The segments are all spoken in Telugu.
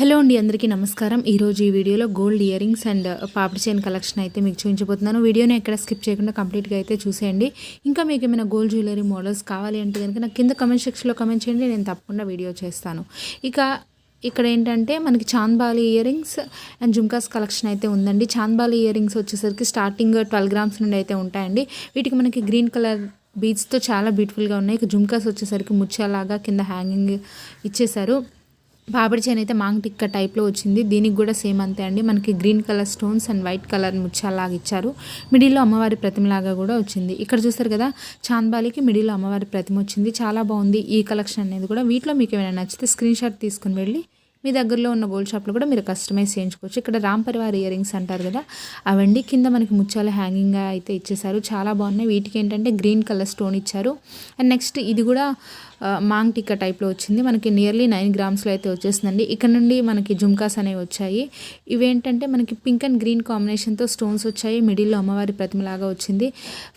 హలో అండి, అందరికీ నమస్కారం. ఈరోజు ఈ వీడియోలో gold ear rings and papdi chain collection అయితే మీకు చూపించబోతున్నాను. వీడియోని ఎక్కడ స్కిప్ చేయకుండా కంప్లీట్గా అయితే చూసేయండి. ఇంకా మీకు ఏమైనా గోల్డ్ జ్యువెలరీ మోడల్స్ కావాలి అంటే కనుక నాకు కింద కమెంట్ సెక్షన్లో కమెంట్ చేయండి, నేను తప్పకుండా వీడియో చేస్తాను. ఇక్కడ ఏంటంటే మనకి chandbali ear rings and jhumkas collection అయితే ఉందండి. చాంద్బాలి ఇయర్ రింగ్స్ వచ్చేసరికి స్టార్టింగ్ 12 గ్రామ్స్ నుండి అయితే ఉంటాయండి. వీటికి మనకి గ్రీన్ కలర్ బీడ్స్తో చాలా బ్యూటిఫుల్గా ఉన్నాయి. ఇక జుమ్కాస్ వచ్చేసరికి ముత్యాలాగా కింద హ్యాంగింగ్ ఇచ్చేసారు. పాపిడి చైన్ అయితే మాంగ్ టిక్క టైప్లో వచ్చింది. దీనికి కూడా సేమ్ అంతే అండి. మనకి green colour stones and white colour ముత్యాలాగా ఇచ్చారు. మిడిల్లో అమ్మవారి ప్రతిమలాగా కూడా వచ్చింది. ఇక్కడ చూస్తారు కదా, చాంద్బాలికి మిడిల్లో అమ్మవారి ప్రతిమ వచ్చింది. చాలా బాగుంది ఈ కలెక్షన్ అనేది కూడా. వీటిలో మీకు ఏమైనా నచ్చితే స్క్రీన్ షాట్ తీసుకుని వెళ్ళి మీ దగ్గరలో ఉన్న గోల్డ్ షాప్లో కూడా మీరు కస్టమైజ్ చేయించుకోవచ్చు. ఇక్కడ రామ్ పరివార్ ఇయర్ రింగ్స్ అంటారు కదా, అవండి. కింద మనకి ముత్యాల హ్యాంగింగ్గా అయితే ఇచ్చేసారు. చాలా బాగున్నాయి. వీటికి ఏంటంటే గ్రీన్ కలర్ స్టోన్ ఇచ్చారు. అండ్ నెక్స్ట్ ఇది కూడా మాంగ్ టిక్కా టైప్లో వచ్చింది. మనకి నియర్లీ 9 గ్రామ్స్లో అయితే వచ్చేసిందండి. ఇక్కడ నుండి మనకి జుమ్కాస్ అనేవి వచ్చాయి. ఇవేంటంటే మనకి పింక్ అండ్ గ్రీన్ కాంబినేషన్తో స్టోన్స్ వచ్చాయి. మిడిల్లో అమ్మవారి ప్రతిమలాగా వచ్చింది.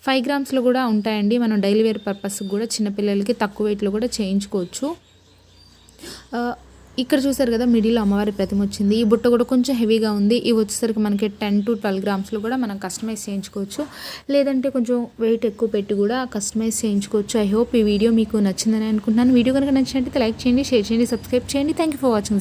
5 గ్రామ్స్లో కూడా ఉంటాయండి. మనం డైలీ వేర్ పర్పస్కి కూడా చిన్నపిల్లలకి తక్కువ వెయిట్లో కూడా చేయించుకోవచ్చు. ఇక్కడ చూసారు కదా, మిడిల్లో అమ్మవారి ప్రతిమ వచ్చింది. ఈ బుట్ట కూడా కొంచెం హెవీగా ఉంది. ఇవి వచ్చేసరికి మనకి 10 to 12 గ్రామ్స్లో కూడా మనం కస్టమైజ్ చేయించుకోవచ్చు. లేదంటే కొంచెం వెయిట్ ఎక్కువ పెట్టి కూడా కస్టమైజ్ చేయించుకోవచ్చు. ఐ హోప్ ఈ వీడియో మీకు నచ్చిందని అనుకుంటున్నాను. వీడియో కనుక నచ్చినట్లయితే లైక్ చేయండి, షేర్ చేయండి, సబ్స్క్రైబ్ చేయండి. Thank you for watching.